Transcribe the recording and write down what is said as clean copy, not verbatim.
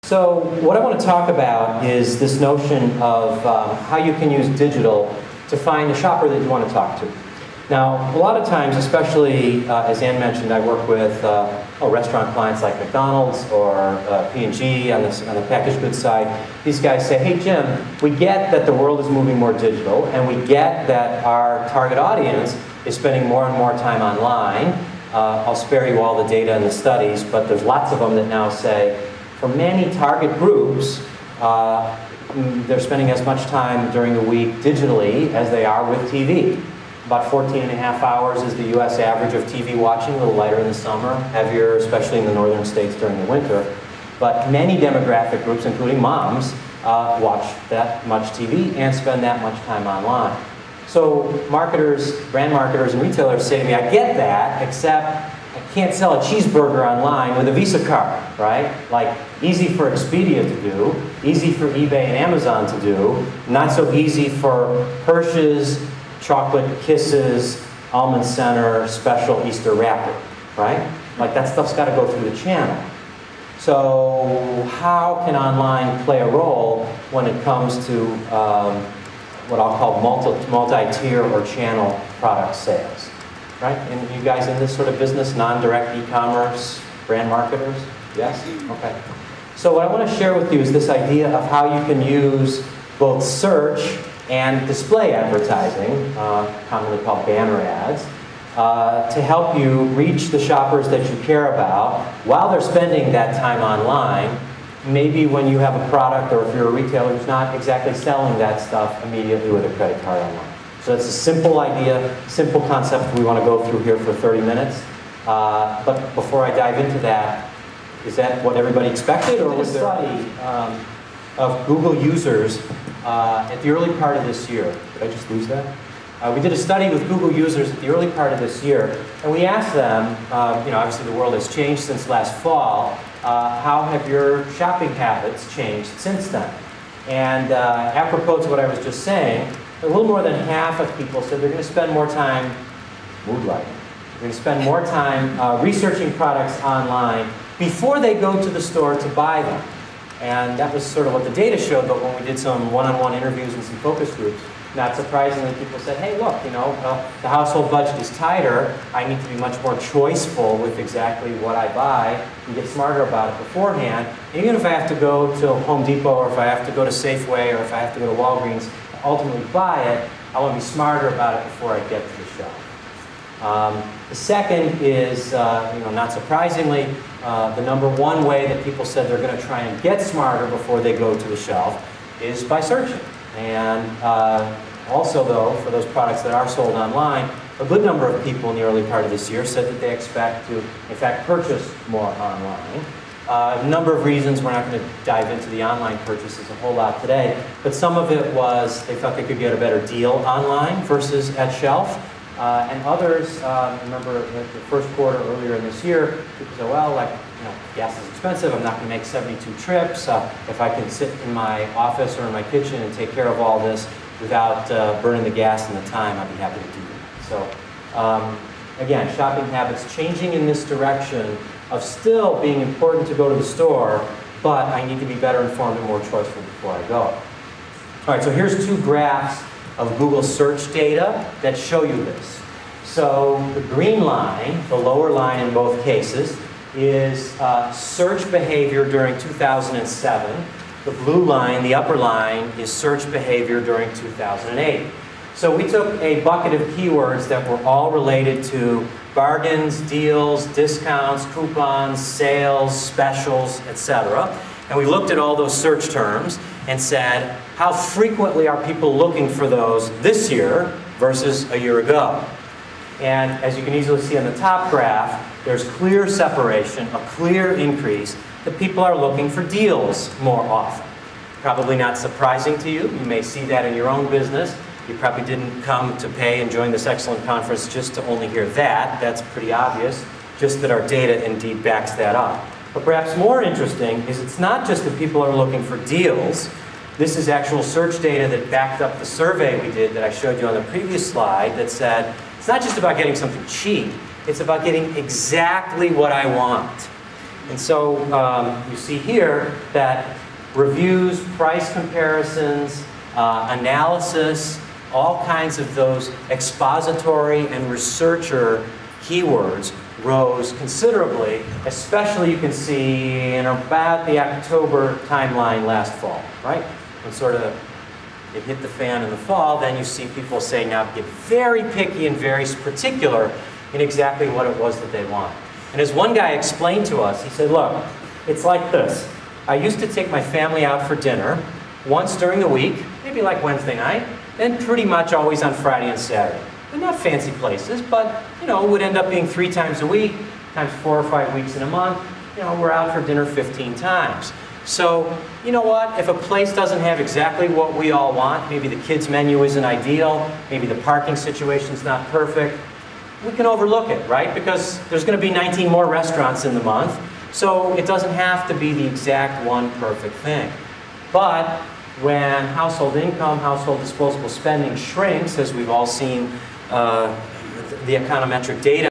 So what I want to talk about is this notion of how you can use digital to find the shopper that you want to talk to. Now, a lot of times, especially as Ann mentioned, I work with restaurant clients like McDonald's or P&G on the packaged goods side. These guys say, hey Jim, we get that the world is moving more digital, and we get that our target audience is spending more and more time online. I'll spare you all the data and the studies, but there's lots of them that now say, for many target groups, they're spending as much time during the week digitally as they are with TV. About 14.5 hours is the US average of TV watching, a little lighter in the summer, heavier especially in the northern states during the winter. But many demographic groups, including moms, watch that much TV and spend that much time online. So marketers, brand marketers and retailers say to me, I get that, except I can't sell a cheeseburger online with a Visa card, right? Like, easy for Expedia to do, easy for eBay and Amazon to do, not so easy for Hirsch's Chocolate Kisses, Almond Center, Special Easter Wrapper, right? Like, that stuff's got to go through the channel. So how can online play a role when it comes to what I'll call multi-tier or channel product sales, right? And you guys in this sort of business, non-direct e-commerce, brand marketers? Yes? Okay. So what I want to share with you is this idea of how you can use both search and display advertising, commonly called banner ads, to help you reach the shoppers that you care about while they're spending that time online, maybe when you have a product or if you're a retailer who's not exactly selling that stuff immediately with a credit card online. So it's a simple idea, simple concept we want to go through here for 30 minutes. But before I dive into that, is that what everybody expected, or was there a study of Google users at the early part of this year? Did I just lose that? We did a study with Google users at the early part of this year, and we asked them, obviously the world has changed since last fall, how have your shopping habits changed since then? And apropos to what I was just saying, a little more than half of people said they're going to spend more time mood lighting. They're going to spend more time researching products online before they go to the store to buy them. And that was sort of what the data showed, but when we did some one-on-one interviews and some focus groups, not surprisingly, people said, hey, look, the household budget is tighter. I need to be much more choiceful with exactly what I buy and get smarter about it beforehand. And even if I have to go to Home Depot, or if I have to go to Safeway, or if I have to go to Walgreens to ultimately buy it, I want to be smarter about it before I get to the shelf. The second is, not surprisingly, the number one way that people said they're going to try and get smarter before they go to the shelf is by searching. And also, though, for those products that are sold online, a good number of people in the early part of this year said that they expect to, in fact, purchase more online. A number of reasons. We're not going to dive into the online purchases a whole lot today, but some of it was they felt they could get a better deal online versus at shelf. And others, remember the first quarter earlier in this year, people said, well, gas is expensive, I'm not going to make 72 trips. If I can sit in my office or in my kitchen and take care of all this without burning the gas and the time, I'd be happy to do that. So, again, shopping habits changing in this direction of still being important to go to the store, but I need to be better informed and more choiceful before I go. All right, so here's two graphs of Google search data that show you this. So the green line, the lower line in both cases, is search behavior during 2007. The blue line, the upper line, is search behavior during 2008. So we took a bucket of keywords that were all related to bargains, deals, discounts, coupons, sales, specials, etc. And we looked at all those search terms and said, how frequently are people looking for those this year versus a year ago? And as you can easily see on the top graph, there's clear separation, a clear increase, that people are looking for deals more often. Probably not surprising to you. You may see that in your own business. You probably didn't come to pay and join this excellent conference just to only hear that. That's pretty obvious, just that our data indeed backs that up. But perhaps more interesting is it's not just that people are looking for deals. This is actual search data that backed up the survey we did that I showed you on the previous slide that said, it's not just about getting something cheap, it's about getting exactly what I want. And so you see here that reviews, price comparisons, analysis, all kinds of those expository and researcher keywords rose considerably, especially you can see in about the October timeline last fall, right? When sort of it hit the fan in the fall, then you see people say now get very picky and very particular in exactly what it was that they want. And as one guy explained to us, he said, look, it's like this. I used to take my family out for dinner once during the week, maybe like Wednesday night, and pretty much always on Friday and Saturday. They're not fancy places, but you know, it would end up being 3 times a week, times 4 or 5 weeks in a month. You know, we're out for dinner 15 times. So, you know what? If a place doesn't have exactly what we all want, maybe the kids' menu isn't ideal, maybe the parking situation's not perfect, we can overlook it, right? Because there's going to be 19 more restaurants in the month, so it doesn't have to be the exact one perfect thing. But when household income, household disposable spending shrinks, as we've all seen the econometric data